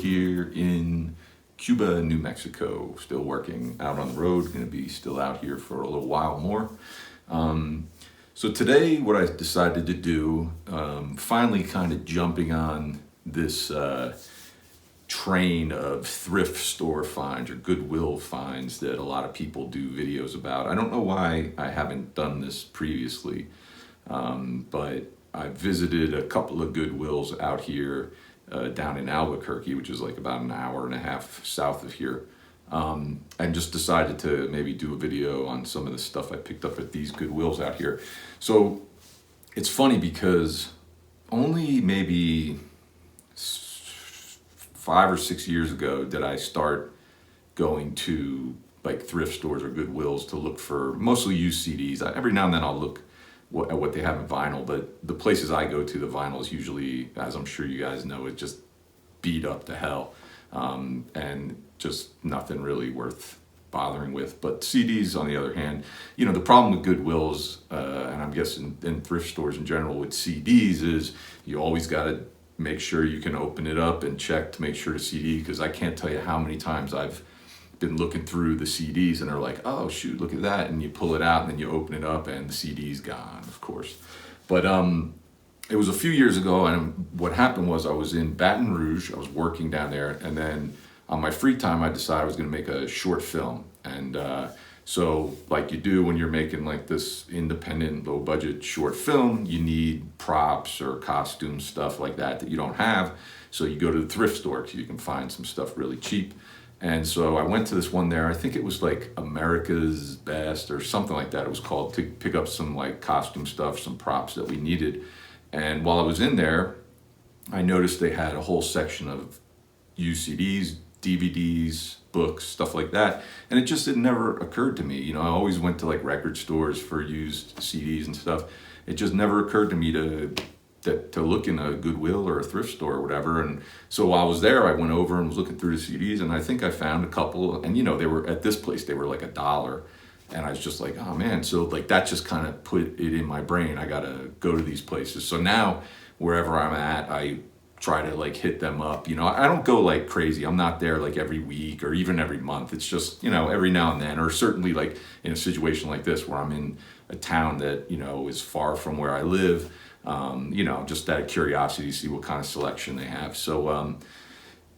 here in Cuba, New Mexico, still working out on the road, going to be still out here for a little while more. So today what I decided to do, finally kind of jumping on this train of thrift store finds or Goodwill finds that a lot of people do videos about. I don't know why I haven't done this previously, but I visited a couple of Goodwills out here down in Albuquerque, which is like about an hour and a half south of here, and just decided to maybe do a video on some of the stuff I picked up at these Goodwills out here. So it's funny because only maybe 5 or 6 years ago did I start going to like thrift stores or Goodwills to look for mostly used CDs. Every now and then I'll look at what they have in vinyl, but the places I go to, the vinyl is usually, as I'm sure you guys know, it's just beat up to hell, and just nothing really worth bothering with. But CDs, on the other hand, you know, the problem with Goodwills, and I'm guessing in thrift stores in general with CDs, is you always got to make sure you can open it up and check to make sure the CD, because I can't tell you how many times I've been looking through the CDs and are like, oh shoot, look at that, and you pull it out and then you open it up and the CD's gone, of course. But it was a few years ago, and what happened was I was in Baton Rouge, I was working down there, and then on my free time I decided I was going to make a short film. And so like you do when you're making like this independent low budget short film, you need props or costume stuff like that you don't have, so you go to the thrift store because you can find some stuff really cheap. And so I went to this one there, I think it was like America's Best or something like that it was called, to pick up some like costume stuff, some props that we needed. And while I was in there, I noticed they had a whole section of used CDs, DVDs, books, stuff like that. And it never occurred to me. You know, I always went to like record stores for used CDs and stuff. It just never occurred to me to look in a Goodwill or a thrift store or whatever. And so while I was there, I went over and was looking through the CDs, and I think I found a couple, and you know, they were at this place, they were like $1. And I was just like, oh man. So like that just kind of put it in my brain, I gotta go to these places. So now wherever I'm at, I try to like hit them up. You know, I don't go like crazy. I'm not there like every week or even every month. It's just, you know, every now and then, or certainly like in a situation like this where I'm in a town that, you know, is far from where I live. You know, just out of curiosity, see what kind of selection they have. So I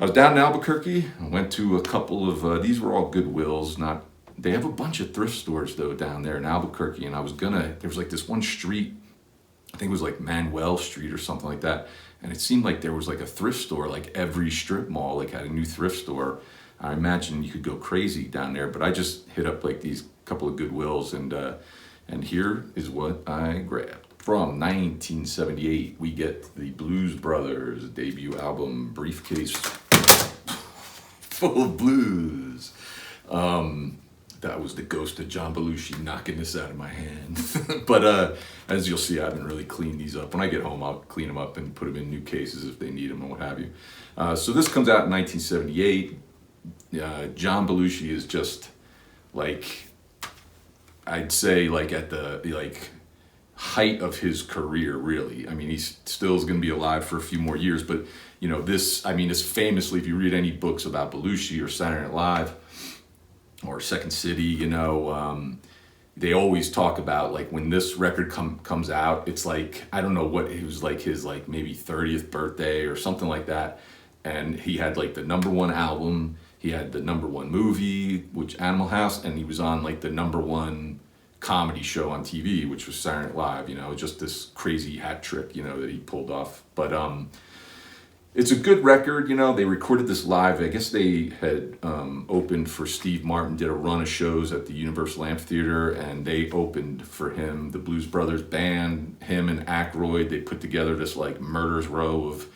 was down in Albuquerque. I went to a couple of, these were all Goodwills. They have a bunch of thrift stores though down there in Albuquerque. And there was like this one street, I think it was like Manuel Street or something like that. And it seemed like there was like a thrift store, like every strip mall like had a new thrift store. I imagine you could go crazy down there, but I just hit up like these couple of Goodwills, and here is what I grabbed. From 1978, we get the Blues Brothers debut album, Briefcase Full of Blues. That was the ghost of John Belushi knocking this out of my hand. But as you'll see, I haven't really cleaned these up. When I get home, I'll clean them up and put them in new cases if they need them and what have you. So this comes out in 1978. John Belushi is just like, I'd say like at the height of his career, really. I mean, he's still going to be alive for a few more years, but you know, this, I mean, it's famously, if you read any books about Belushi or Saturday Night Live or Second City, you know, they always talk about like when this record comes out, it's like, I don't know what, it was like his like maybe 30th birthday or something like that. And he had like the #1 album, he had the #1 movie, which Animal House, and he was on like the #1 comedy show on TV, which was Saturday Night Live. You know, just this crazy hat trick, you know, that he pulled off. But it's a good record. You know, they recorded this live. I guess they had opened for Steve Martin, did a run of shows at the Universal Amphitheater, and they opened for him, the Blues Brothers band, him and Aykroyd. They put together this like murder's row of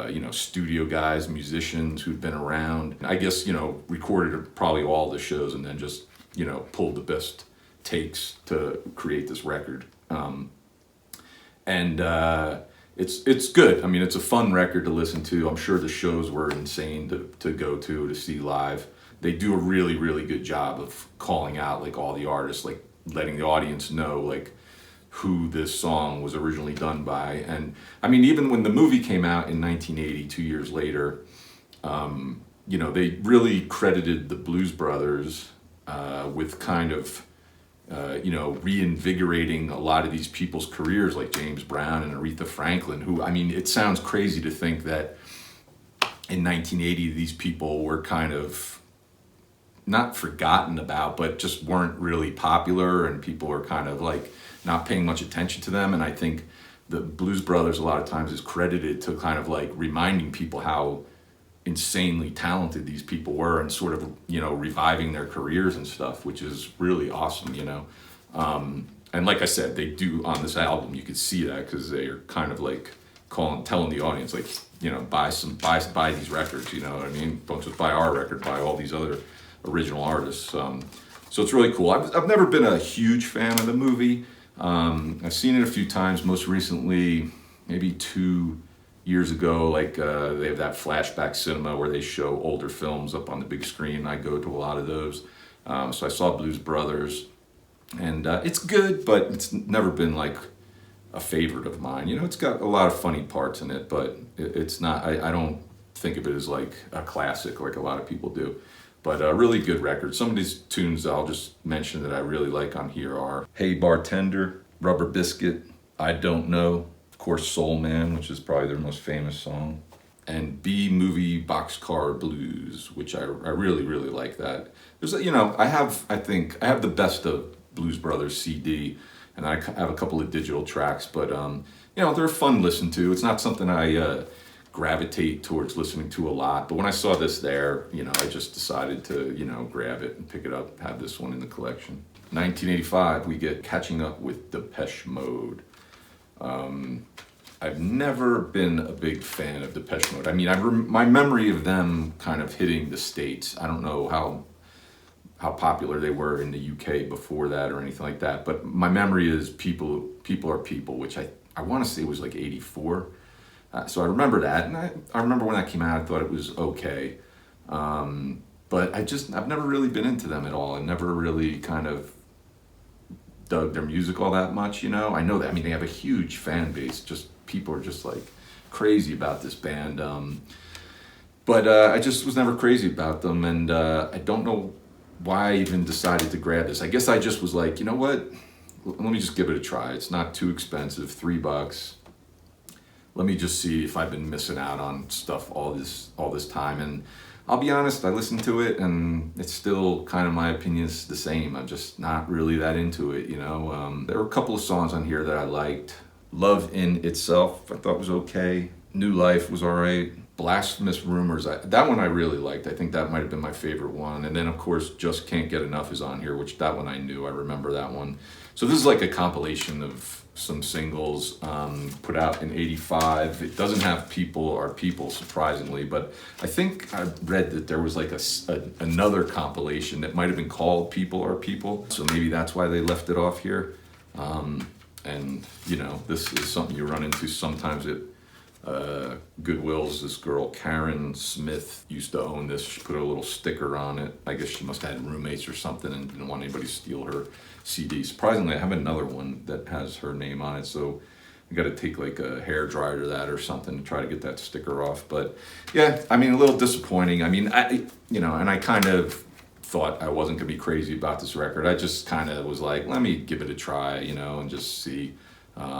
you know, studio guys, musicians who'd been around. I guess, you know, recorded probably all the shows and then just, you know, pulled the best takes to create this record. It's good. I mean, it's a fun record to listen to. I'm sure the shows were insane to go to see live. They do a really, really good job of calling out like all the artists, like letting the audience know like who this song was originally done by. And I mean, even when the movie came out in 1980, 2 years later, You know, they really credited the Blues Brothers with kind of, you know, reinvigorating a lot of these people's careers, like James Brown and Aretha Franklin, who, I mean, it sounds crazy to think that in 1980 these people were kind of not forgotten about, but just weren't really popular, and people were kind of like not paying much attention to them. And I think the Blues Brothers a lot of times is credited to kind of like reminding people how insanely talented these people were, and sort of, you know, reviving their careers and stuff, which is really awesome, you know. And like I said, they do on this album, you could see that, because they're kind of like telling the audience, like, you know, buy these records, you know what I mean? Don't just buy our record, buy all these other original artists. So it's really cool. I've never been a huge fan of the movie. I've seen it a few times, most recently, maybe 2 years ago, like they have that flashback cinema where they show older films up on the big screen. I go to a lot of those. So I saw Blues Brothers, and it's good, but it's never been like a favorite of mine. You know, it's got a lot of funny parts in it, but it's not, I don't think of it as like a classic like a lot of people do. But a really good record. Some of these tunes I'll just mention that I really like on here are Hey Bartender, Rubber Biscuit, I Don't Know, of course Soul Man, which is probably their most famous song, and B Movie Boxcar Blues, which I really, really like that. There's a, you know, I think I have the Best of Blues Brothers CD, and I have a couple of digital tracks, but you know, they're fun to listen to. It's not something I gravitate towards listening to a lot, but when I saw this there, you know, I just decided to, you know, grab it and pick it up, have this one in the collection. 1985, we get Catching Up with Depeche Mode. I've never been a big fan of Depeche Mode. I mean, my memory of them kind of hitting the States, I don't know how popular they were in the UK before that or anything like that, but my memory is People Are People, which I want to say was like 84. So I remember that, and I remember when that came out, I thought it was okay. But I've never really been into them at all. I never really kind of dug their music all that much, you know? I know that, I mean, they have a huge fan base, just people are just like crazy about this band. But I just was never crazy about them, and I don't know why I even decided to grab this. I guess I just was like, you know what? Let me just give it a try. It's not too expensive, $3. Let me just see if I've been missing out on stuff all this time. And I'll be honest, I listened to it, and it's still kind of, my opinion is the same. I'm just not really that into it, you know. There were a couple of songs on here that I liked. Love in Itself, I thought was okay. New Life was all right. Blasphemous Rumors, that one I really liked. I think that might have been my favorite one. And then, of course, Just Can't Get Enough is on here, which that one I knew. I remember that one. So this is like a compilation of some singles put out in '85. It doesn't have People Are People, surprisingly, but I think I read that there was like another compilation that might have been called People Are People. So maybe that's why they left it off here. And, you know, this is something you run into sometimes at Goodwill's. This girl, Karen Smith, used to own this. She put a little sticker on it. I guess she must have had roommates or something and didn't want anybody to steal her CD. Surprisingly, I have another one that has her name on it, so I got to take like a hair dryer to that or something to try to get that sticker off. But yeah, I mean, a little disappointing. I mean, you know, and I kind of thought I wasn't gonna be crazy about this record. I just kind of was like, let me give it a try, you know, and just see.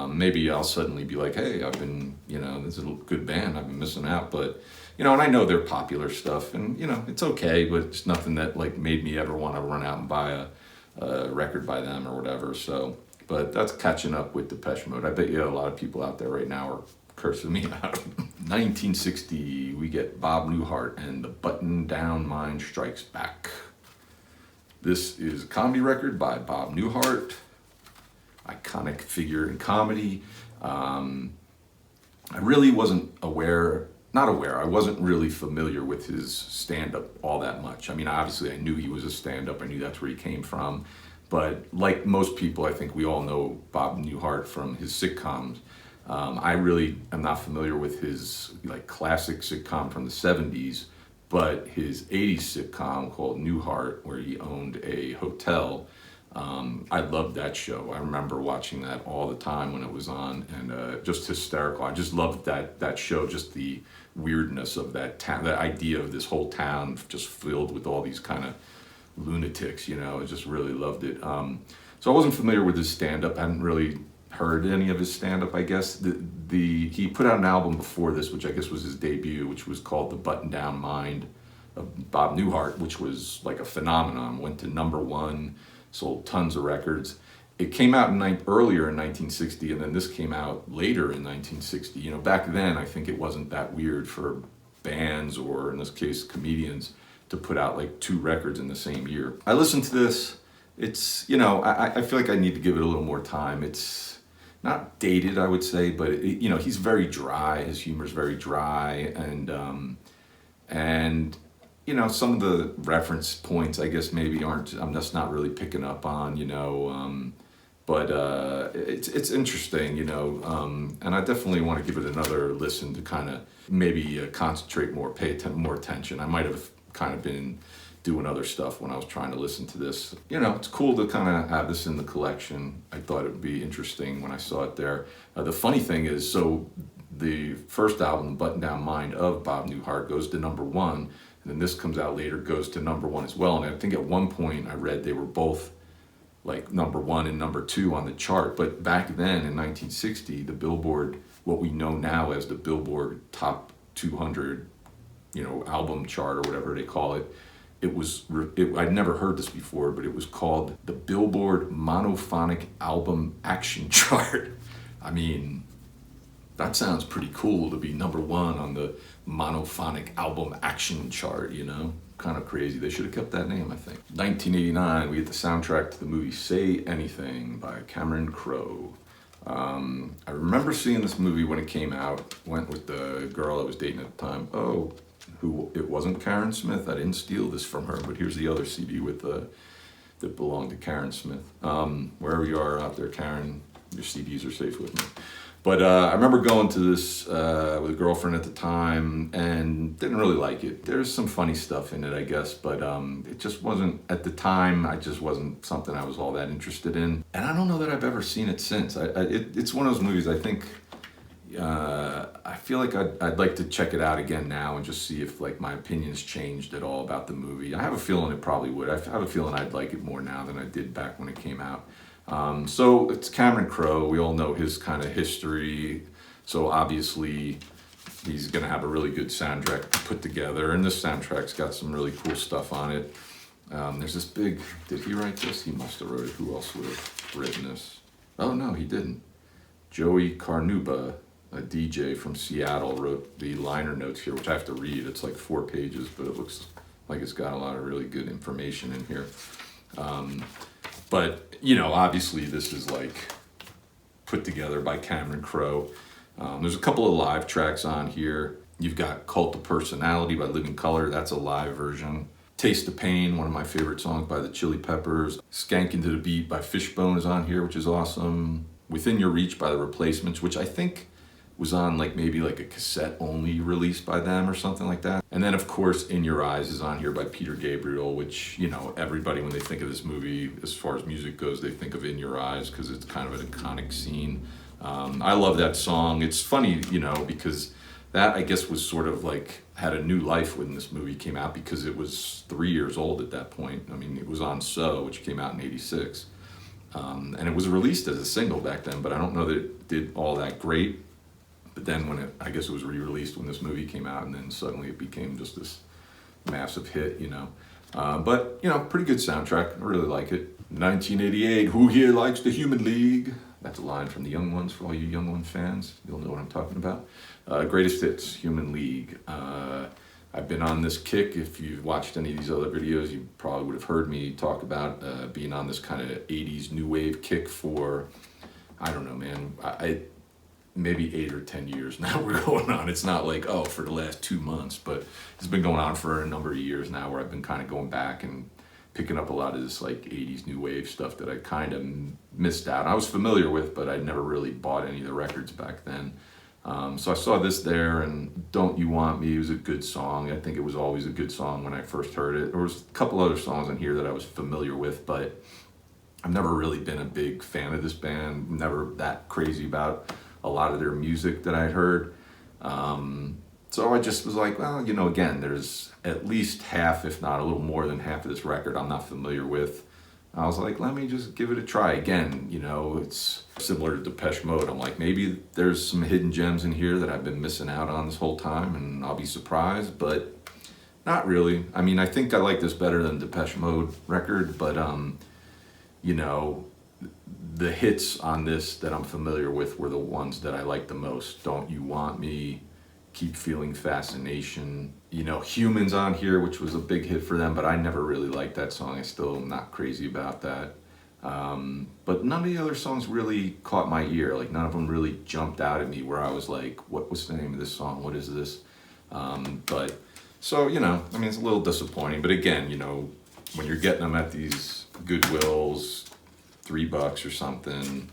Maybe I'll suddenly be like, hey, I've been, you know, this is a good band, I've been missing out. But, you know, and I know they're popular stuff, and, you know, it's okay, but it's nothing that like made me ever want to run out and buy a record by them or whatever. So, but that's Catching Up with Depeche Mode. I bet you a lot of people out there right now are cursing me out. 1960, we get Bob Newhart and The Button Down Mind Strikes Back. This is a comedy record by Bob Newhart. Iconic figure in comedy. I really wasn't I wasn't really familiar with his stand-up all that much. I mean, obviously I knew he was a stand-up, I knew that's where he came from, but like most people, I think we all know Bob Newhart from his sitcoms. I really am not familiar with his like classic sitcom from the 70s, but his 80s sitcom called Newhart, where he owned a hotel. I loved that show. I remember watching that all the time when it was on, and just hysterical. I just loved that show, just the weirdness of that town, that idea of this whole town just filled with all these kind of lunatics, you know. I just really loved it. So I wasn't familiar with his stand-up. I hadn't really heard any of his stand-up, I guess. He put out an album before this, which I guess was his debut, which was called The Button-Down Mind of Bob Newhart, which was like a phenomenon. Went to #1, sold tons of records. It came out earlier in 1960, and then this came out later in 1960. You know, back then I think it wasn't that weird for bands, or in this case comedians, to put out like 2 records in the same year. I listened to this. It's, you know, I feel like I need to give it a little more time. It's not dated, I would say, but you know, he's very dry. His humor's very dry, and you know, some of the reference points, I guess, maybe I'm just not really picking up on, you know, but it's interesting, you know, and I definitely want to give it another listen to kind of maybe concentrate more, pay more attention. I might have kind of been doing other stuff when I was trying to listen to this. You know, it's cool to kind of have this in the collection. I thought it would be interesting when I saw it there. The funny thing is, so the first album, Button Down Mind of Bob Newhart, goes to #1, and then this comes out later, goes to #1 as well. And I think at one point I read they were both like #1 and #2 on the chart. But back then in 1960, the Billboard, what we know now as the Billboard Top 200, you know, album chart or whatever they call it, I'd never heard this before, but it was called the Billboard Monophonic Album Action Chart. I mean, that sounds pretty cool to be #1 on the Monophonic Album Action Chart, you know? Kind of crazy. They should have kept that name, I think. 1989, we get the soundtrack to the movie Say Anything by Cameron Crowe. I remember seeing this movie when it came out. Went with the girl I was dating at the time. It wasn't Karen Smith. I didn't steal this from her, but here's the other CD with that belonged to Karen Smith. Wherever you are out there, Karen, your CDs are safe with me. But I remember going to this with a girlfriend at the time and didn't really like it. There's some funny stuff in it, I guess, but it just wasn't, at the time, I just wasn't something I was all that interested in. And I don't know that I've ever seen it since. It's one of those movies, I think, I feel like I'd like to check it out again now and just see if like my opinions changed at all about the movie. I have a feeling it probably would. I have a feeling I'd like it more now than I did back when it came out. So it's Cameron Crowe. We all know his kind of history. So obviously he's going to have a really good soundtrack put together. And this soundtrack's got some really cool stuff on it. There's this big, did he write this? He must have wrote it. Who else would have written this? Oh no, he didn't. Joey Carnuba, a DJ from Seattle, wrote the liner notes here, which I have to read. It's like 4 pages, but it looks like it's got a lot of really good information in here. But, you know, obviously this is like put together by Cameron Crowe. There's a couple of live tracks on here. You've got Cult of Personality by Living Colour. That's a live version. Taste of Pain, one of my favorite songs by the Chili Peppers. Skankin' to the Beat by Fishbone is on here, which is awesome. Within Your Reach by The Replacements, which I think was on like maybe like a cassette only release by them or something like that. And then of course In Your Eyes is on here by Peter Gabriel, which, you know, everybody when they think of this movie as far as music goes, they think of In Your Eyes because it's kind of an iconic scene. I love that song. It's funny, you know, because that I guess was sort of like had a new life when this movie came out because it was 3 years old at that point. I mean, it was on So, which came out in '86. And it was released as a single back then, but I don't know that it did all that great. But then I guess it was re-released when this movie came out, and then suddenly it became just this massive hit, you know. But, you know, pretty good soundtrack. I really like it. 1988, Who Here Likes the Human League? That's a line from the Young Ones for all you Young Ones fans. You'll know what I'm talking about. Greatest Hits, Human League. I've been on this kick. If you've watched any of these other videos, you probably would have heard me talk about being on this kind of 80s new wave kick for, I don't know, man, maybe 8 or 10 years now we're going on. It's not like, oh, for the last 2 months, but it's been going on for a number of years now where I've been kind of going back and picking up a lot of this like 80s new wave stuff that I kind of missed out. I was familiar with, but I never really bought any of the records back then. So I saw this there, and Don't You Want Me was a good song. I think it was always a good song when I first heard it. There was a couple other songs on here that I was familiar with, but I've never really been a big fan of this band, never that crazy about a lot of their music that I heard. So I just was like, well, you know, again, there's at least half, if not a little more than half of this record I'm not familiar with. I was like, let me just give it a try. Again, you know, it's similar to Depeche Mode. I'm like, maybe there's some hidden gems in here that I've been missing out on this whole time, and I'll be surprised, but not really. I mean, I think I like this better than Depeche Mode record, but, you know, the hits on this that I'm familiar with were the ones that I like the most. Don't You Want Me, Keep Feeling Fascination, you know, Humans on here, which was a big hit for them, but I never really liked that song. I still am not crazy about that. But none of the other songs really caught my ear. Like, none of them really jumped out at me where I was like, what's the name of this song? What is this? But, so, you know, I mean, it's a little disappointing. But again, you know, when you're getting them at these Goodwills, $3 or something,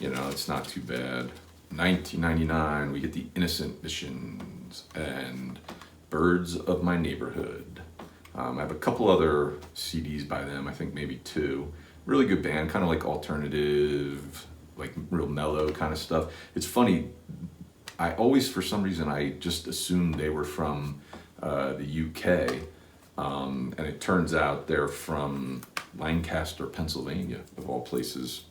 you know, it's not too bad. 1999, we get the Innocent Missions and Birds of My Neighborhood. I have a couple other CDs by them, I think maybe 2. Really good band, kind of like alternative, like real mellow kind of stuff. It's funny, I always, for some reason, I just assumed they were from the UK, and it turns out they're from Lancaster, Pennsylvania, of all places.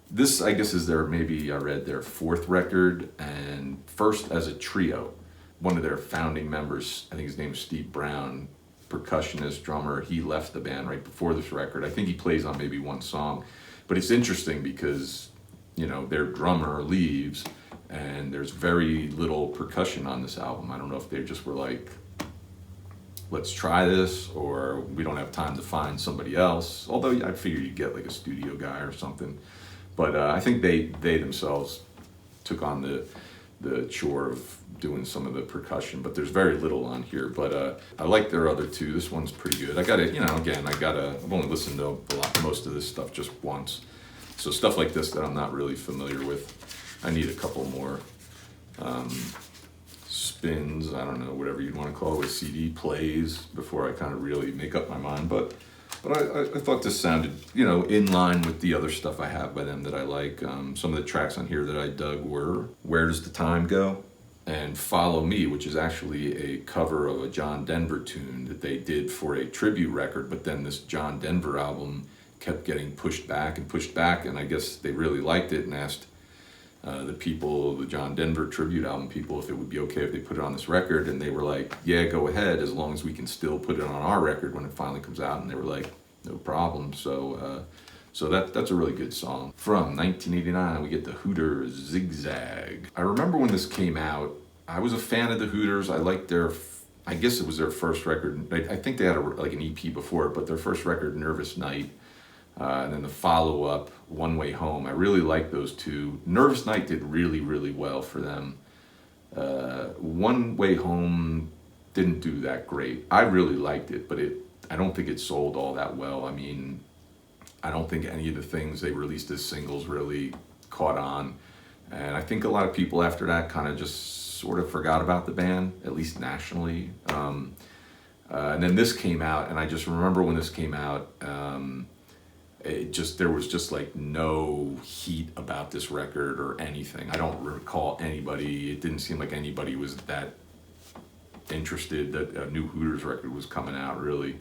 This, I guess, is their, maybe I read their 4th record and first as a trio. One of their founding members, I think his name is Steve Brown, percussionist, drummer, he left the band right before this record. I think he plays on maybe one song. But it's interesting because, you know, their drummer leaves and there's very little percussion on this album. I don't know if they just were like, let's try this, or we don't have time to find somebody else. Although I figured you'd get like a studio guy or something. But I think they themselves took on the chore of doing some of the percussion, but there's very little on here. But I like their other 2. This one's pretty good. I gotta, you know, again, I've only listened to most of this stuff just once. So stuff like this that I'm not really familiar with, I need a couple more spins, I don't know, whatever you'd want to call it, CD plays before I kind of really make up my mind. But I thought this sounded, you know, in line with the other stuff I have by them that I like. Some of the tracks on here that I dug were Where Does the Time Go? And Follow Me, which is actually a cover of a John Denver tune that they did for a tribute record, but then this John Denver album kept getting pushed back, and I guess they really liked it and asked the people, the John Denver tribute album people, if it would be okay if they put it on this record, and they were like, yeah, go ahead, as long as we can still put it on our record when it finally comes out. And they were like, no problem. So that's a really good song. From 1989, we get the Hooters Zig Zag. I remember when this came out, I was a fan of the Hooters. I liked their, I guess it was their first record. I think they had like an EP before it, but their first record, Nervous Night, and then the follow-up, One Way Home. I really liked those 2. Nervous Night did really, really well for them. One Way Home didn't do that great. I really liked it, but I don't think it sold all that well. I mean, I don't think any of the things they released as singles really caught on. And I think a lot of people after that kind of just sort of forgot about the band, at least nationally. And then this came out, and I just remember when this came out, there was just like no heat about this record or anything. I don't recall anybody, it didn't seem like anybody was that interested that a new Hooters record was coming out, really,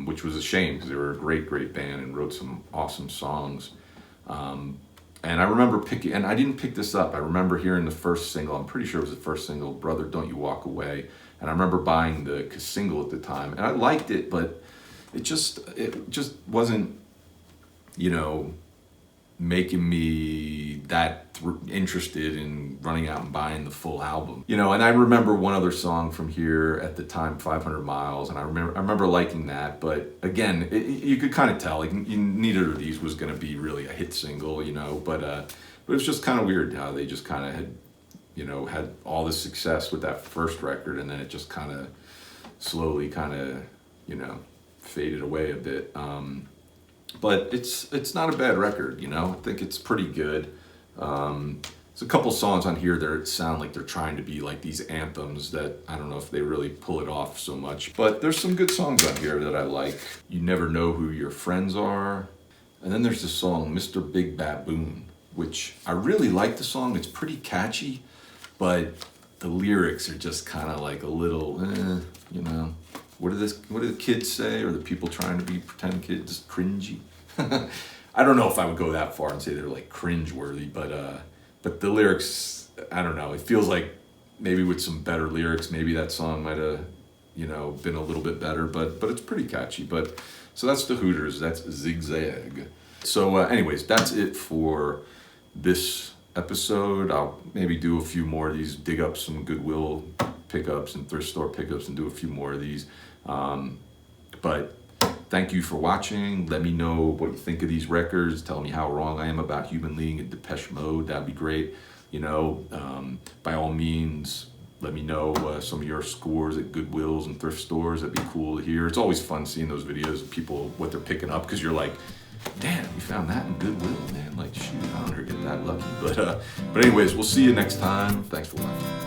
which was a shame because they were a great, great band and wrote some awesome songs. And I remember picking, and I didn't pick this up, I remember hearing the first single, I'm pretty sure it was the first single, Brother Don't You Walk Away, and I remember buying the single at the time, and I liked it, but it just wasn't, you know, making me that interested in running out and buying the full album. You know, and I remember one other song from here at the time, 500 Miles, and I remember liking that, but again, you could kind of tell, like, neither of these was going to be really a hit single, you know, but it was just kind of weird how they just kind of had, you know, had all this success with that first record, and then it just kind of slowly kind of, you know, faded away a bit. But it's not a bad record, you know. I think it's pretty good. There's a couple songs on here that sound like they're trying to be like these anthems that I don't know if they really pull it off so much. But there's some good songs on here that I like. You Never Know Who Your Friends Are. And then there's the song Mr. Big Baboon, which I really like the song. It's pretty catchy, but the lyrics are just kind of like a little, you know, what do the kids say, or the people trying to be pretend kids, just cringy. I don't know if I would go that far and say they're like cringe-worthy, but the lyrics, I don't know. It feels like maybe with some better lyrics, maybe that song might have, you know, been a little bit better, but it's pretty catchy. But so that's the Hooters. That's Zig Zag. So anyways, that's it for this episode. I'll maybe do a few more of these, dig up some Goodwill pickups and thrift store pickups and do a few more of these. But thank you for watching. Let me know what you think of these records. Tell me how wrong I am about Human League and Depeche Mode. That'd be great. You know, by all means, let me know some of your scores at Goodwills and thrift stores. That'd be cool to hear. It's always fun seeing those videos of people, what they're picking up, because you're like, damn, we found that in Goodwill, man. Like, shoot, I don't ever get that lucky. But anyways, we'll see you next time. Thanks for watching.